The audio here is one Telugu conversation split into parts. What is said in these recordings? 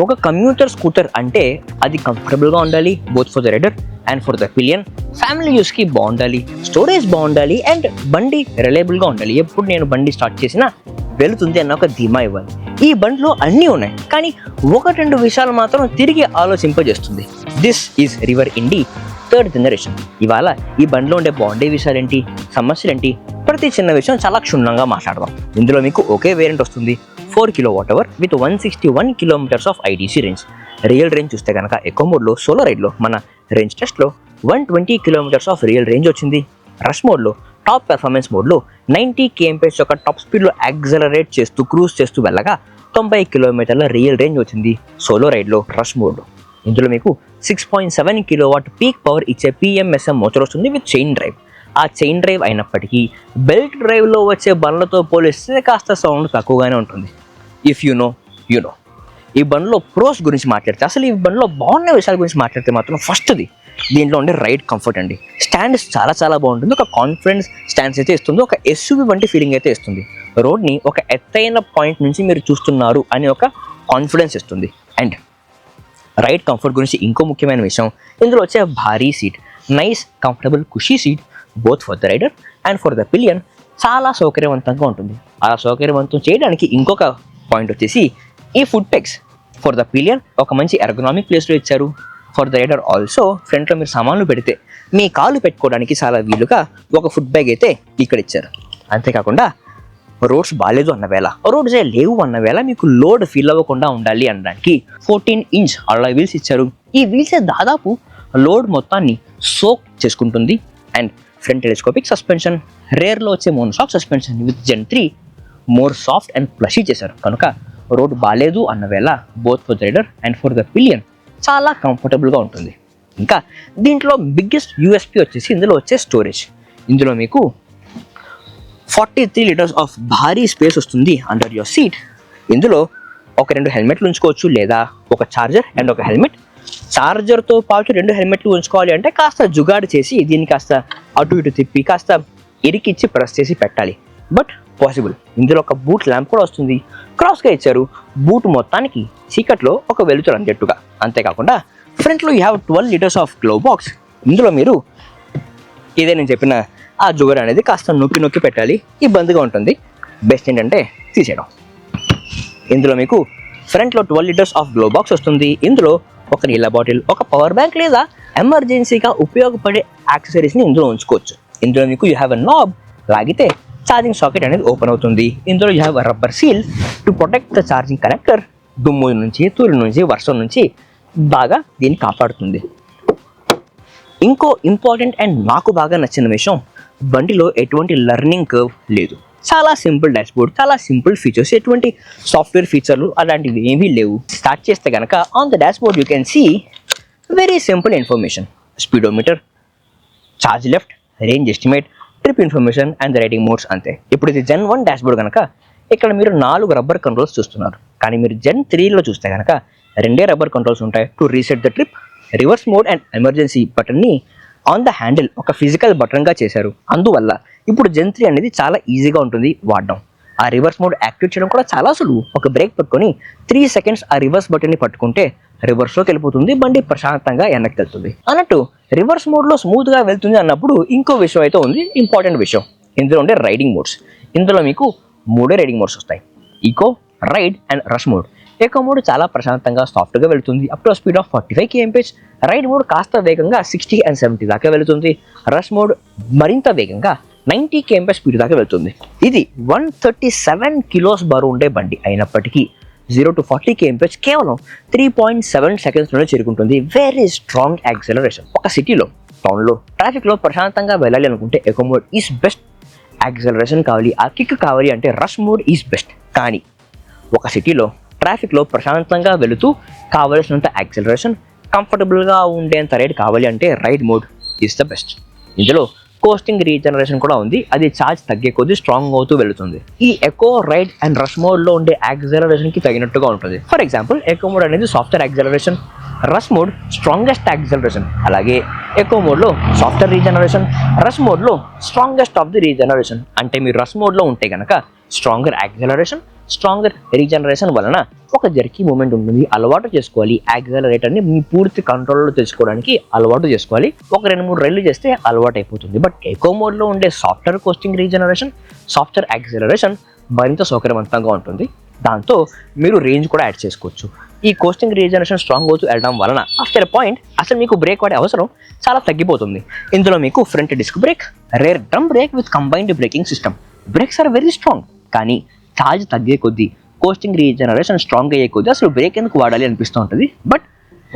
ఒక కమ్యూటర్ స్కూటర్ అంటే అది కంఫర్టబుల్గా ఉండాలి, both for the rider and for the pillion. Family యూస్కి బాగుండాలి, స్టోరేజ్ బాగుండాలి అండ్ బండి రిలయబుల్గా ఉండాలి. ఎప్పుడు నేను బండి స్టార్ట్ చేసినా వెళుతుంది అన్న ఒక ధీమా ఇవ్వాలి. ఈ బండిలో అన్నీ ఉన్నాయి, కానీ ఒకటి రెండు విషయాలు మాత్రం తిరిగి ఆలోచింపజేస్తుంది. This is River Indie 3rd generation. ఇవాళ ఈ బండిలో ఉండే బాగుండే విషయాలేంటి, సమస్యలేంటి, ప్రతి చిన్న విషయం చాలా క్షుణ్ణంగా మాట్లాడదాం. ఇందులో మీకు ఒకే వేరియంట్ వస్తుంది, 4 kWh with 161 kilometers of IDC range. Real range చూస్తే కనుక ఎకో మోడ్లో, సోలో రైడ్లో మన రేంజ్ టెస్ట్లో 120 kilometers ఆఫ్ రియల్ రేంజ్ వచ్చింది. రష్ మోడ్లో, టాప్ పెర్ఫార్మెన్స్ మోడ్లో 90 kmph యొక్క టాప్ స్పీడ్లో యాక్సలరేట్ చేస్తూ క్రూజ్ చేస్తూ వెళ్ళగా 90 kilometerల రియల్ రేంజ్ వచ్చింది సోలో రైడ్లో, రష్ మోడ్లో. ఇందులో మీకు 6.7 kilowatt పీక్ పవర్ ఇచ్చే PMSM మోటార్ వస్తుంది విత్ చైన్ డ్రైవ్. ఆ చైన్ డ్రైవ్ అయినప్పటికీ బెల్ట్ డ్రైవ్లో వచ్చే బండ్లతో పోలిస్తే కాస్త సౌండ్ తక్కువగానే ఉంటుంది. If you know you know. ఈ బండ్లో ప్రోస్ గురించి మాట్లాడితే, అసలు ఈ బండ్లో బాగున్న విషయాల గురించి మాట్లాడితే మాత్రం ఫస్ట్ది దీంట్లో ఉండే రైడ్ కంఫర్ట్ అండి. స్టాండ్స్ చాలా బాగుంటుంది. ఒక కాన్ఫిడెన్స్ స్టాండ్స్ అయితే ఇస్తుంది, ఒక SUV వంటి ఫీలింగ్ అయితే ఇస్తుంది. రోడ్ని ఒక ఎత్తైన పాయింట్ నుంచి మీరు చూస్తున్నారు అని ఒక కాన్ఫిడెన్స్ ఇస్తుంది. అండ్ రైడ్ కంఫర్ట్ గురించి ఇంకో ముఖ్యమైన విషయం, ఇందులో వచ్చే భారీ seat, nice comfortable cushy seat both for the rider and for the pillion చాలా సౌకర్యవంతంగా ఉంటుంది. అలా సౌకర్యవంతం చేయడానికి ఇంకొక పాయింట్ వచ్చేసి ఈ food pegs. For the pillion ఒక మంచి ఎర్గనామిక్ ప్లేస్లో ఇచ్చారు. ఫర్ ద రైడర్ ఆల్సో ఫ్రంట్లో మీరు సామాన్లు పెడితే మీ కాలు పెట్టుకోవడానికి చాలా వీలుగా ఒక ఫుడ్ బ్యాగ్ అయితే ఇక్కడ ఇచ్చారు. అంతేకాకుండా రోడ్స్ బాగాలేదు అన్న వేళ, రోడ్స్ లేవు అన్న వేళ మీకు లోడ్ ఫీల్ అవ్వకుండా ఉండాలి అనడానికి 14-inch అలాయ్ వీల్స్ ఇచ్చారు. ఈ వీల్స్ దాదాపు లోడ్ మొత్తాన్ని సోక్ చేసుకుంటుంది. అండ్ ఫ్రంట్ టెలిస్కోపిక్ సస్పెన్షన్, రేర్లో వచ్చే monoshock suspension with Gen 3 more soft and plushy చేశారు. కనుక రోడ్ బాగాలేదు అన్న వేళ both for the rider and for the pillion చాలా కంఫర్టబుల్గా ఉంటుంది. ఇంకా దీంట్లో బిగ్గెస్ట్ USP వచ్చేసి ఇందులో వచ్చే స్టోరేజ్. ఇందులో మీకు 43 liters ఆఫ్ భారీ స్పేస్ వస్తుంది అండర్ యువర్ సీట్. ఇందులో ఒక 2 హెల్మెట్లు ఉంచుకోవచ్చు, లేదా ఒక ఛార్జర్ అండ్ ఒక హెల్మెట్. ఛార్జర్తో పాటు 2 హెల్మెట్లు ఉంచుకోవాలి అంటే కాస్త జుగాడు చేసి దీన్ని కాస్త అటు ఇటు తిప్పి కాస్త ఇరికిచ్చి ప్రెస్ చేసి పెట్టాలి, బట్ పాసిబుల్. ఇందులో ఒక బూట్ ల్యాంప్ కూడా వస్తుంది, క్రాస్గా ఇచ్చారు. బూట్ మొత్తానికి చీకట్లో ఒక వెలుతురు అందేట్టుగా. అంతేకాకుండా ఫ్రంట్లో you have 12 liters of glow box. ఇందులో మీరు ఇదే నేను చెప్పిన ఆ జుగర్ అనేది కాస్త నొక్కి పెట్టాలి, ఇబ్బందిగా ఉంటుంది. బెస్ట్ ఏంటంటే తీసేయడం. ఇందులో మీకు ఫ్రంట్లో 12 liters ఆఫ్ గ్లో బాక్స్ వస్తుంది. ఇందులో ఒక నీళ్ళ బాటిల్, ఒక పవర్ బ్యాంక్ లేదా ఎమర్జెన్సీగా ఉపయోగపడే యాక్సెసరీస్ని ఇందులో ఉంచుకోవచ్చు. ఇందులో మీకు యూ హ్యావ్ ఎ నాబ్, లాగితే ఛార్జింగ్ సాకెట్ అనేది ఓపెన్ అవుతుంది. ఇందులో you have rubber seal to protect the charging connector. దుమ్ము నుంచి, తూలి నుంచి, వర్షం నుంచి బాగా దీన్ని కాపాడుతుంది. ఇంకో ఇంపార్టెంట్ అండ్ నాకు బాగా నచ్చిన విషయం, బండిలో ఎటువంటి లెర్నింగ్ కర్వ్ లేదు. చాలా సింపుల్ డాష్బోర్డ్, చాలా సింపుల్ ఫీచర్స్, ఎటువంటి సాఫ్ట్వేర్ ఫీచర్లు అలాంటివి ఏమీ లేవు. స్టార్ట్ చేస్తే కనుక on the dashboard you can see very simple information, speedometer, charge left, range estimate, trip information and the riding modes అంతే. ఇప్పుడు ఇది Gen 1 డాష్బోర్డ్ కనుక ఇక్కడ మీరు 4 రబ్బర్ కంట్రోల్స్ చూస్తున్నారు. కానీ మీరు Gen 3లో చూస్తే కనుక 2 రబ్బర్ కంట్రోల్స్ ఉంటాయి. To reset the trip, reverse mode and emergency బటన్ని ఆన్ ద హ్యాండిల్ ఒక ఫిజికల్ బటన్గా చేశారు. అందువల్ల ఇప్పుడు Gen 3 అనేది చాలా ఈజీగా ఉంటుంది వాడడం. ఆ రివర్స్ మోడ్ యాక్టివేట్ చేయడం కూడా చాలా సులువు. ఒక బ్రేక్ పట్టుకొని 3 seconds ఆ రివర్స్ బటన్ని పట్టుకుంటే రివర్స్లోకి వెళ్ళిపోతుంది, బండి ప్రశాంతంగా వెనక్కి వెళ్తుంది. అన్నట్టు రివర్స్ మోడ్లో స్మూత్గా వెళ్తుంది అన్నప్పుడు ఇంకో విషయం అయితే ఉంది, ఇంపార్టెంట్ విషయం. ఇందులో ఉండే రైడింగ్ మోడ్స్. ఇందులో మీకు 3 రైడింగ్ మోడ్స్ వస్తాయి, eco, ride and rush mode. Eco mode చాలా ప్రశాంతంగా సాఫ్ట్గా వెళ్తుంది, up to speed of 45 kmph. Ride mode కాస్త వేగంగా 60 and 70 దాకా వెళుతుంది. రష్ మోడ్ మరింత వేగంగా 90 kmph స్పీడ్ దాకా వెళ్తుంది. ఇది 137 kilos బరువు ఉండే బండి అయినప్పటికీ 0 to 40 kmph కేవలం 3.7 secondsలోనే చేరుకుంటుంది. Very strong acceleration. ఒక సిటీలో, టౌన్లో, ట్రాఫిక్లో ప్రశాంతంగా వెళ్ళాలి అనుకుంటే echo mode is best. Acceleration కావాలి, ఆ కిక్ కావాలి అంటే రష్ మోడ్ ఈజ్ బెస్ట్. కానీ ఒక సిటీలో, ట్రాఫిక్లో ప్రశాంతంగా వెళుతూ కావలసినంత యాక్సెలరేషన్, కంఫర్టబుల్గా ఉండేంత రైడ్ కావాలి అంటే ride mode is the best. ఇందులో కోస్టింగ్ రీజనరేషన్ కూడా ఉంది, అది ఛార్జ్ తగ్గే కొద్దీ స్ట్రాంగ్ అవుతూ వెళుతుంది. ఈ ఎకో, రైడ్ అండ్ రష్ మోడ్లో ఉండే యాక్సెలరేషన్కి తగినట్టుగా ఉంటుంది. ఫర్ ఎగ్జాంపుల్ ఎకో మోడ్ అనేది software acceleration, rush mode strongest acceleration. అలాగే ఎకో మోడ్లో సాఫ్ట్వేర్ రీజనరేషన్, రష్ మోడ్లో స్ట్రాంగెస్ట్ ఆఫ్ ది రీజనరేషన్. అంటే మీరు రష్ మోడ్లో ఉంటే కనుక స్ట్రాంగర్ యాక్సెలరేషన్, స్ట్రాంగర్ రీజనరేషన్ వలన ఒక జర్కీ మూమెంట్ ఉంటుంది, అలవాటు చేసుకోవాలి. యాక్సలరేటర్ని మీ పూర్తి కంట్రోల్లో తెచ్చుకోవడానికి అలవాటు చేసుకోవాలి. ఒక 2-3 రైళ్ళు చేస్తే అలవాటు అయిపోతుంది. బట్ ఎకో మోడ్లో ఉండే software coating regeneration, software acceleration మరింత సౌకర్యవంతంగా ఉంటుంది. దాంతో మీరు రేంజ్ కూడా యాడ్ చేసుకోవచ్చు. ఈ కోస్టింగ్ రీజనరేషన్ స్ట్రాంగ్ అవుతూ వెళ్ళడం వలన ఆఫ్టర్ పాయింట్ అసలు మీకు బ్రేక్ వాడే అవసరం చాలా తగ్గిపోతుంది. ఇందులో మీకు front disc brake, rear drum brake with combined braking system. Brakes are very strong, కానీ ఛార్జ్ తగ్గే కొద్దీ కోస్టింగ్ రీజనరేషన్ స్ట్రాంగ్ అయ్యే కొద్దీ అసలు బ్రేక్ ఎందుకు వాడాలి అనిపిస్తూ ఉంటుంది. బట్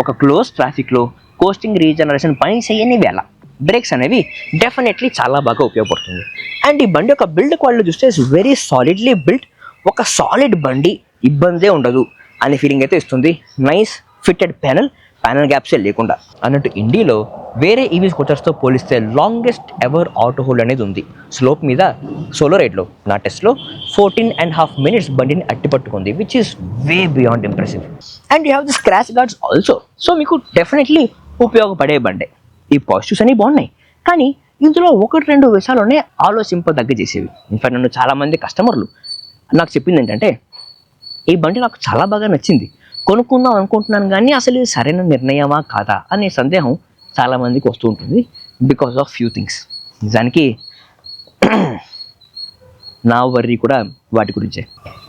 ఒక క్లోజ్ ట్రాఫిక్లో కోస్టింగ్ రీజనరేషన్ పని చేయని వేళ బ్రేక్స్ అనేవి డెఫినెట్లీ చాలా బాగా ఉపయోగపడుతుంది. అండ్ ఈ బండి యొక్క బిల్డ్ క్వాలిటీ చూస్తే ఇట్స్ వెరీ సాలిడ్లీ బిల్ట్. ఒక సాలిడ్ బండి, ఇబ్బందే ఉండదు అనే ఫీలింగ్ అయితే ఇస్తుంది. నైస్ ఫిట్టెడ్ ప్యానల్ గ్యాప్సే లేకుండా. అన్నట్టు ఇండియాలో వేరే ఈవీ స్కూటర్స్తో పోలిస్తే లాంగెస్ట్ ఎవర్ ఆటో హోల్డ్ అనేది ఉంది. స్లోప్ మీద సోలో రైడ్లో నా టెస్ట్లో 14.5 minutes బండిని అట్టిపట్టుకుంది, which is way beyond impressive. And you have the scratch guards also. So మీకు డెఫినెట్లీ ఉపయోగపడే బండే. ఈ పాజిటివ్స్ అన్నీ బాగున్నాయి, కానీ ఇందులో 1-2 విషయాలునే ఆలోచింపదగ్గ చేసేవి. ఇన్ఫాక్ట్ నన్ను చాలామంది కస్టమర్లు నాకు చెప్పింది ఏంటంటే, ఈ బండి నాకు చాలా బాగా నచ్చింది, కొనుక్కుందాం అనుకుంటున్నాను, కానీ అసలు ఇది సరైన నిర్ణయమా కాదా అనే సందేహం చాలామందికి వస్తూ ఉంటుంది బికాస్ ఆఫ్ ఫ్యూ థింగ్స్. నిజానికి నా వర్రీ కూడా వాటి గురించే.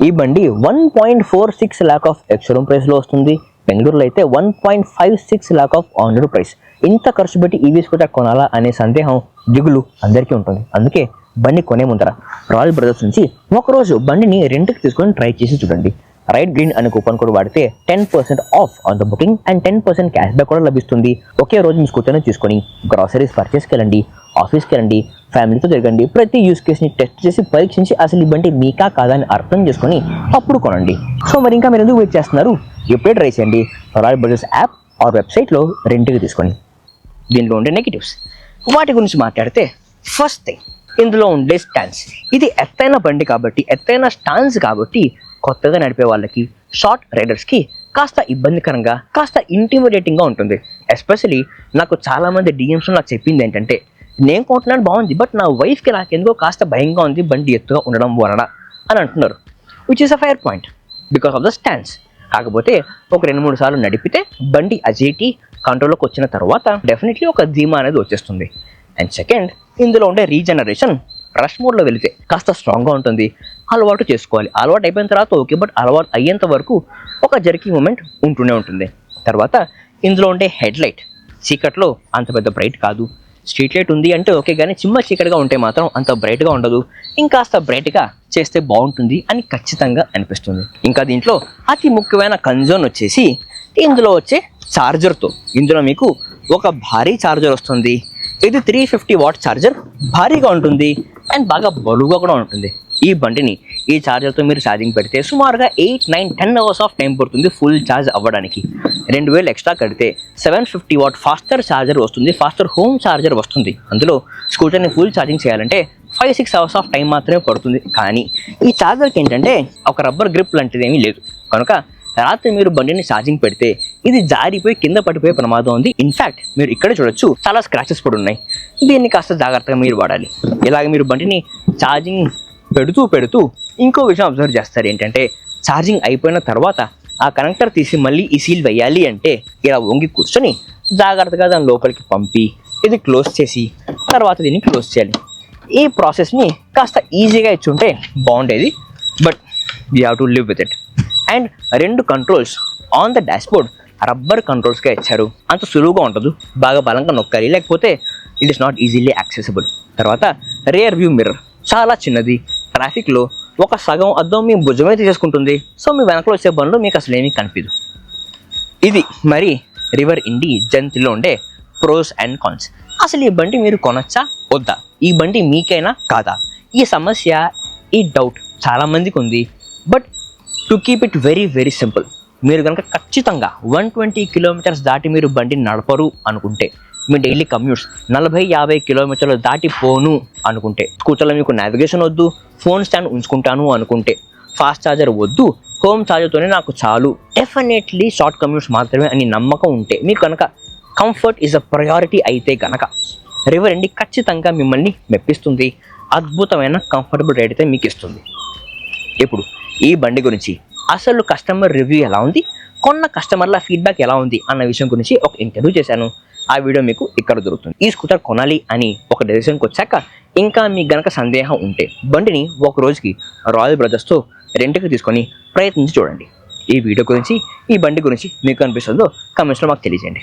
ఈ బండి 1.46 lakh ఆఫ్ ఎక్స్-షోరూమ్ ప్రైస్లో వస్తుంది. బెంగళూరులో అయితే 1.56 lakh of on road price. ఇంత ఖర్చు పెట్టి ఈవీ స్కూటర్ కొనాలా అనే సందేహం, దిగులు అందరికీ ఉంటుంది. అందుకే బండి కొనే ముందర రాయల్ బ్రదర్స్ నుంచి ఒకరోజు బండిని రెంట్కి తీసుకొని ట్రై చేసి చూడండి. రైట్ గ్రీన్ అనే కూపన్ కోడ్ వాడితే 10% of on the booking and 10% cash back కూడా లభిస్తుంది. ఒకే రోజు మీ స్కూటర్ని తీసుకొని గ్రాసరీస్ పర్చేస్కి వెళ్ళండి, ఆఫీస్కి వెళ్ళండి, ఫ్యామిలీతో తిరగండి. ప్రతి యూస్ కేస్ని టెస్ట్ చేసి పరీక్షించి అసలు ఈ బండి మీకా కాదా అని అర్థం చేసుకొని అప్పుడు కొనండి. సో మరి ఇంకా మీరు ఎందుకు వెయిట్ చేస్తున్నారు? ఎప్పుడే ట్రై చేయండి. రాయల్ బ్రదర్స్ యాప్ ఆర్ వెబ్సైట్లో రెంట్కి తీసుకొని. దీనిలో ఉండే నెగిటివ్స్ వాటి గురించి మాట్లాడితే, ఫస్ట్ థింగ్ ఇందులో ఉండే స్టాన్స్. ఇది ఎత్తైన బండి కాబట్టి, ఎత్తైన స్టాన్స్ కాబట్టి కొత్తగా నడిపే వాళ్ళకి, షార్ట్ రైడర్స్కి కాస్త ఇబ్బందికరంగా, కాస్త ఇంటిమిడేటింగ్గా ఉంటుంది. ఎస్పెషలీ నాకు చాలామంది డిఎమ్స్లో నాకు చెప్పింది ఏంటంటే, నేను కొంటున్నాను బాగుంది, బట్ నా వైఫ్కి నాకెందుకో కాస్త భయంగా ఉంది బండి ఎత్తుగా ఉండడం వలన అని అంటున్నారు. Which is a fair point because of the stance. కాకపోతే ఒక 2-3 సార్లు నడిపితే బండి అజిలిటీ కంట్రోల్లోకి వచ్చిన తర్వాత డెఫినెట్లీ ఒక ధీమా అనేది వచ్చేస్తుంది. అండ్ సెకండ్, ఇందులో ఉండే రీజనరేషన్ రష్ మోడ్లో వెళితే కాస్త స్ట్రాంగ్గా ఉంటుంది. అలవాటు చేసుకోవాలి. అలవాటు అయిపోయిన తర్వాత ఓకే, బట్ అలవాటు అయ్యేంత వరకు ఒక జర్కీ మూమెంట్ ఉంటూనే ఉంటుంది. తర్వాత ఇందులో ఉండే హెడ్ లైట్ చీకట్లో అంత పెద్ద బ్రైట్ కాదు. స్ట్రీట్ లైట్ ఉంది అంటే ఓకే, కానీ చిమ్మ చీకటిగా ఉంటే మాత్రం అంత బ్రైట్గా ఉండదు. ఇంకాస్త బ్రైట్గా చేస్తే బాగుంటుంది అని ఖచ్చితంగా అనిపిస్తుంది. ఇంకా దీంట్లో అతి ముఖ్యమైన కన్సర్న్ వచ్చేసి ఇందులో వచ్చే ఛార్జర్తో. ఇందులో మీకు ఒక భారీ ఛార్జర్ వస్తుంది. ఇది 350 watt ఛార్జర్, భారీగా ఉంటుంది అండ్ బాగా బరువుగా కూడా ఉంటుంది. ఈ బండిని ఈ ఛార్జర్తో మీరు ఛార్జింగ్ పెడితే సుమారుగా 8, 9, 10 hours ఆఫ్ టైం పడుతుంది ఫుల్ ఛార్జ్ అవ్వడానికి. 2000 ఎక్స్ట్రా కడితే 750 watt ఫాస్టర్ ఛార్జర్ వస్తుంది, ఫాస్టర్ హోమ్ ఛార్జర్ వస్తుంది. అందులో స్కూటర్ని ఫుల్ ఛార్జింగ్ చేయాలంటే 5-6 hours ఆఫ్ టైం మాత్రమే పడుతుంది. కానీ ఈ ఛార్జర్కి ఏంటంటే ఒక రబ్బర్ గ్రిప్ లాంటిది ఏమీ లేదు. కనుక రాత్రి మీరు బండిని ఛార్జింగ్ పెడితే ఇది జారిపోయి కింద పడిపోయే ప్రమాదం ఉంది. ఇన్ఫ్యాక్ట్ మీరు ఇక్కడ చూడొచ్చు, చాలా స్క్రాచెస్ పడి ఉన్నాయి. దీన్ని కాస్త జాగ్రత్తగా మీరు వాడాలి. ఇలాగ మీరు బండిని ఛార్జింగ్ పెడుతూ ఇంకో విషయం అబ్జర్వ్ చేస్తారు ఏంటంటే, ఛార్జింగ్ అయిపోయిన తర్వాత ఆ కనెక్టర్ తీసి మళ్ళీ ఈ సీల్ వేయాలి అంటే ఇలా వంగి కూర్చొని జాగ్రత్తగా దాని లోపలికి పంపి ఇది క్లోజ్ చేసి తర్వాత దీన్ని క్లోజ్ చేయాలి. ఈ ప్రాసెస్ని కాస్త ఈజీగా ఇచ్చుంటే బాగుండేది, but you have to live with it. And 2 controls on the dashboard rubber కంట్రోల్స్గా ఇచ్చారు. అంత సులువుగా ఉండదు, బాగా బలంగా నొక్కాలి, లేకపోతే it is not easily accessible. తర్వాత రియర్ వ్యూ మిర్రర్ చాలా చిన్నది. ట్రాఫిక్లో ఒక సగం అద్దం మీ భుజమే తీసేసుకుంటుంది. సో మీ వెనకలో వచ్చే బండ్లు మీకు అసలు ఏమీ కనిపించదు. ఇది మరి రివర్ ఇండి జెన్ 3లో ఉండే ప్రోస్ అండ్ కాన్స్. అసలు ఈ బండి మీరు కొనొచ్చా వద్దా, ఈ బండి మీకైనా కాదా, ఈ సమస్య, ఈ డౌట్ చాలామందికి ఉంది. But to keep it very very simple, మీరు కనుక ఖచ్చితంగా 120 kilometers దాటి మీరు బండిని నడపరు అనుకుంటే, మీ డైలీ కమ్యూట్స్ 40-50 kilometers దాటిపోను అనుకుంటే, స్కూటర్లో మీకు నావిగేషన్ వద్దు, ఫోన్ స్టాండ్ ఉంచుకుంటాను అనుకుంటే, ఫాస్ట్ ఛార్జర్ వద్దు, హోమ్ ఛార్జర్తోనే నాకు చాలు, డెఫినెట్లీ షార్ట్ కమ్యూట్స్ మాత్రమే అని నమ్మకం ఉంటే, మీకు కనుక కంఫర్ట్ ఈజ్ అ ప్రయారిటీ అయితే కనుక రివర్ ఇండి ఖచ్చితంగా మిమ్మల్ని మెప్పిస్తుంది. అద్భుతమైన కంఫర్టబుల్ రైడ్ అయితే మీకు ఇస్తుంది. ఇప్పుడు ఈ బండి గురించి అసలు కస్టమర్ రివ్యూ ఎలా ఉంది, కొన్న కస్టమర్ల ఫీడ్బ్యాక్ ఎలా ఉంది అన్న విషయం గురించి ఒక ఇంటర్వ్యూ చేశాను. ఆ వీడియో మీకు ఇక్కడ దొరుకుతుంది. ఈ స్కూటర్ కొనాలి అని ఒక డెసిషన్కి వచ్చాక ఇంకా మీకు గనక సందేహం ఉంటే బండిని ఒక రోజుకి రాయల్ బ్రదర్స్తో రెంట్కి తీసుకొని ప్రయత్నించి చూడండి. ఈ వీడియో గురించి, ఈ బండి గురించి మీకు అనిపిస్తుందో కామెంట్స్లో మాకు తెలియజేయండి.